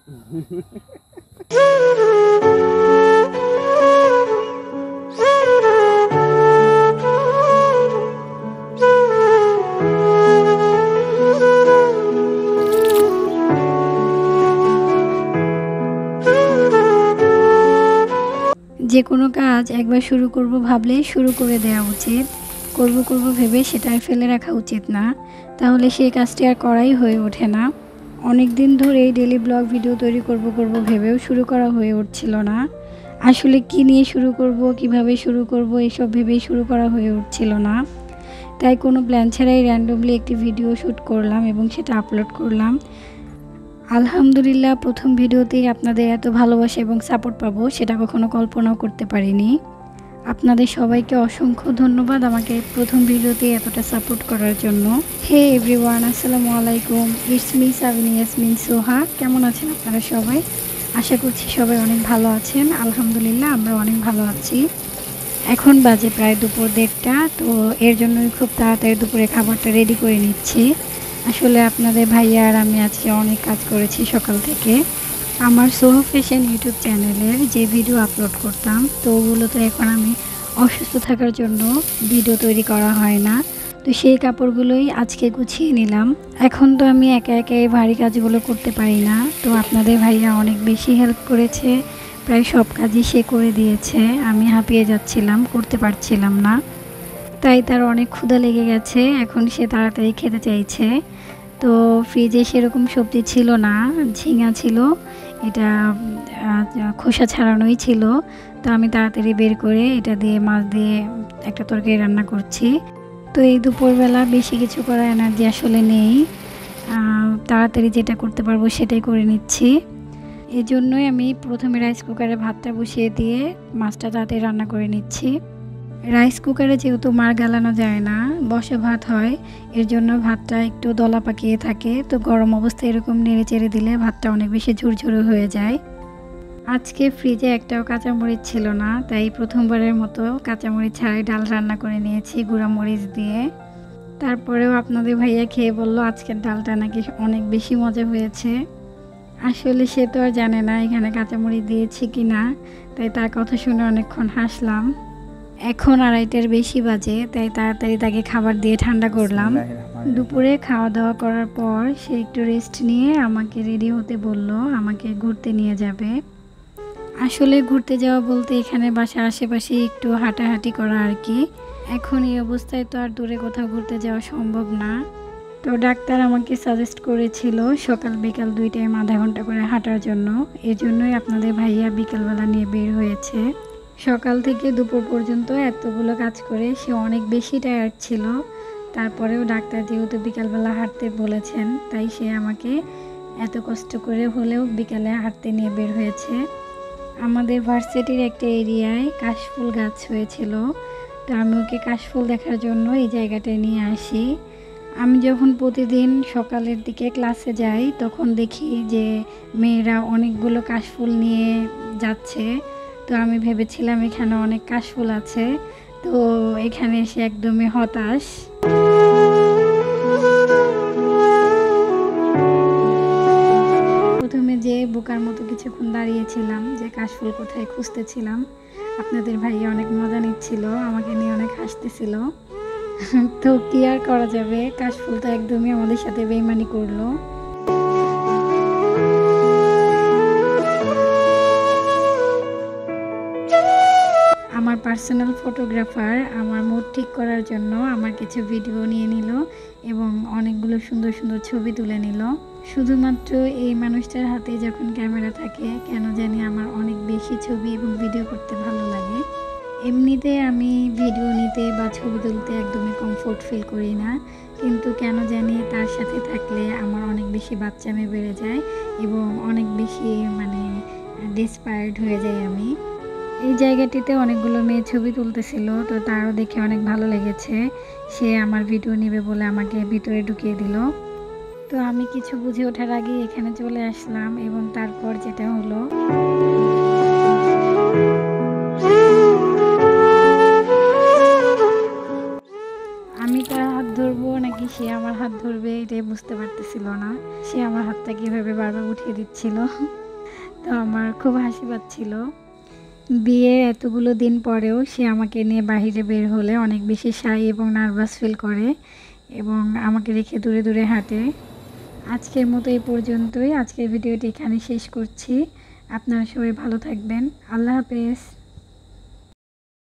যে কোনো কাজ একবার শুরু করব ভাবলে শুরু করে দেওয়া উচিত। করব ভেবে সেটা আর ফেলে রাখা উচিত না, তাহলে সেই কাজটি আর করাই হয়ে ওঠে না। অনেক দিন ধরেই ডেইলি ব্লগ ভিডিও তৈরি করব ভেবেও শুরু করা হয়ে উঠছিল না। আসলে কি নিয়ে শুরু করব, কিভাবে শুরু করব, এসব ভেবেই শুরু করা হয়ে উঠছিল না। তাই কোনো প্ল্যান ছাড়াই র্যান্ডমলি একটি ভিডিও শ্যুট করলাম এবং সেটা আপলোড করলাম। আলহামদুলিল্লাহ, প্রথম ভিডিওতেই আপনাদের এত ভালোবাসা এবং সাপোর্ট পাবো সেটা কখনো কল্পনাও করতে পারিনি। আপনাদের সবাইকে অসংখ্য ধন্যবাদ আমাকে প্রথম ভিডিওতে এতটা সাপোর্ট করার জন্য। হে এভরিওয়ান, আসসালামু আলাইকুম। ইটস মি সাবিনা ইয়াসমিন সোহা। কেমন আছেন আপনারা সবাই? আশা করছি সবাই অনেক ভালো আছেন। আলহামদুলিল্লাহ, আমরা অনেক ভালো আছি। এখন বাজে প্রায় দুপুর 1:30টা। তো এর জন্যই খুব তাড়াতাড়ি দুপুরে খাবারটা রেডি করে নিচ্ছি। আসলে আপনাদের ভাইয়া আর আমি আজকে অনেক কাজ করেছি সকাল থেকে। আমার সোহা ফ্যাশন ইউটিউব চ্যানেলের যে ভিডিও আপলোড করতাম, তো ওগুলোতে এখন আমি অসুস্থ থাকার জন্য ভিডিও তৈরি করা হয় না। তো সেই কাপড়গুলোই আজকে গুছিয়ে নিলাম। এখন তো আমি একা একা এই ভারী কাজগুলো করতে পারি না, তো আপনাদের ভাইয়া অনেক বেশি হেল্প করেছে। প্রায় সব কাজই সে করে দিয়েছে। আমি হাঁপিয়ে যাচ্ছিলাম, করতে পারছিলাম না। তাই তার অনেক ক্ষুধা লেগে গেছে, এখন সে তাড়াতাড়ি খেতে চাইছে। তো ফ্রিজে সেরকম সবজি ছিল না, ঝিঙা ছিল, এটা খোসা ছাড়ানোই ছিল। তো আমি তাড়াতাড়ি বের করে এটা দিয়ে মাছ দিয়ে একটা তরকারি রান্না করছি। তো এই দুপুরবেলা বেশি কিছু করার এনার্জি আসলে নেই, তাড়াতাড়ি যেটা করতে পারবো সেটাই করে নিচ্ছি। এই জন্যই আমি প্রথমে রাইস কুকারে ভাতটা বসিয়ে দিয়ে মাছটা তাড়াতাড়ি রান্না করে নিচ্ছি। রাইস কুকারে যেহেতু মার গালানো যায় না, বসে ভাত হয়, এর জন্য ভাতটা একটু দলা পাকিয়ে থাকে। তো গরম অবস্থায় এরকম নেড়ে চেড়ে দিলে ভাতটা অনেক বেশি ঝুরঝুরে হয়ে যায়। আজকে ফ্রিজে একটাও কাঁচামরিচ ছিল না, তাই প্রথমবারের মতো কাঁচামরিচ ছাড়াই ডাল রান্না করে নিয়েছি গুঁড়ামরিচ দিয়ে। তারপরেও আপনাদের ভাইয়া খেয়ে বললো আজকের ডালটা নাকি অনেক বেশি মজা হয়েছে। আসলে সে তো আর জানে না এখানে কাঁচামরিচ দিয়েছি কি না, তাই তার কথা শুনে অনেকক্ষণ হাসলাম। এখন 2:30টার বেশি বাজে, তাই তাড়াতাড়ি তাকে খাবার দিয়ে ঠান্ডা করলাম। দুপুরে খাওয়া দাওয়া করার পর সে একটু রেস্ট নিয়ে আমাকে রেডি হতে বলল, আমাকে ঘুরতে নিয়ে যাবে। আসলে ঘুরতে যাওয়া বলতে এখানে বাসার আশেপাশে একটু হাঁটাহাঁটি করা আর কি। এখন এই অবস্থায় তো আর দূরে কোথাও ঘুরতে যাওয়া সম্ভব না। তো ডাক্তার আমাকে সাজেস্ট করেছিল সকাল বিকাল 2 টাইম আধা ঘন্টা করে হাঁটার জন্য। এজন্যই আপনাদের ভাইয়া বিকালবেলা নিয়ে বের হয়েছে। সকাল থেকে দুপুর পর্যন্ত এতগুলো কাজ করে সে অনেক বেশি টায়ার্ড ছিল। তারপরেও ডাক্তার যেহেতু বিকালবেলা হাঁটতে বলেছেন, তাই সে আমাকে এত কষ্ট করে হলেও বিকালে হাঁটতে নিয়ে বের হয়েছে। আমাদের ভার্সিটির একটা এরিয়ায় কাশফুল গাছ হয়েছিল, তো আমি ওকে কাশফুল দেখার জন্য এই জায়গাটায় নিয়ে আসি। আমি যখন প্রতিদিন সকালের দিকে ক্লাসে যাই, তখন দেখি যে মেয়েরা অনেকগুলো কাশফুল নিয়ে যাচ্ছে। তো আমি ভেবেছিলাম এখানে অনেক কাশফুল আছে, তো এখানে এসে একদমই হতাশ। প্রথমে যে বোকার মতো কিছুক্ষণ দাঁড়িয়েছিলাম যে কাশফুল কোথায় খুঁজতেছিলাম। আপনাদের ভাইয়া অনেক মজা নিচ্ছিল, আমাকে নিয়ে অনেক হাসতেছিল। তো কি আর করা যাবে, কাশফুল তো একদমই আমাদের সাথে বেইমানি করলো। আমার পার্সোনাল ফটোগ্রাফার আমার মুড ঠিক করার জন্য আমার কিছু ভিডিও নিয়ে নিল এবং অনেকগুলো সুন্দর সুন্দর ছবি তুলে নিল। শুধুমাত্র এই মানুষটার হাতে যখন ক্যামেরা থাকে, কেন জানি আমার অনেক বেশি ছবি এবং ভিডিও করতে ভালো লাগে। এমনিতে আমি ভিডিও নিতে বা ছবি তুলতে একদমই কমফোর্ট ফিল করি না, কিন্তু কেন জানি তার সাথে থাকলে আমার অনেক বেশি বাচ্চামি বেড়ে যায় এবং অনেক বেশি ডেসপায়ার্ড হয়ে যাই আমি। এই জায়গাটিতে অনেকগুলো মেয়ে ছবি তুলতেছিল, তো তারও দেখে অনেক ভালো লেগেছে। সে আমার ভিডিও নেবে বলে আমাকে ভিতরে ঢুকিয়ে দিল। তো আমি কিছু বুঝে ওঠার আগে এখানে চলে আসলাম এবং তারপর যেটা হলো, আমি তার হাত ধরবো নাকি সে আমার হাত ধরবে এটাই বুঝতে পারতেছিল না। সে আমার হাতটা কিভাবে বারবার উঠিয়ে দিচ্ছিল। তো আমার খুব হাসি পাচ্ছিল। বিয়ে এতগুলো দিন পরেও সে আমাকে নিয়ে বাহিরে বের হলে অনেক বেশি শাই এবং নার্ভাস ফিল করে এবং আমাকে রেখে দূরে দূরে হাঁটে। আজকের মতো এই পর্যন্তই। আজকের ভিডিওটি এখানে শেষ করছি। আপনারা সবাই ভালো থাকবেন। আল্লাহ হাফেজ।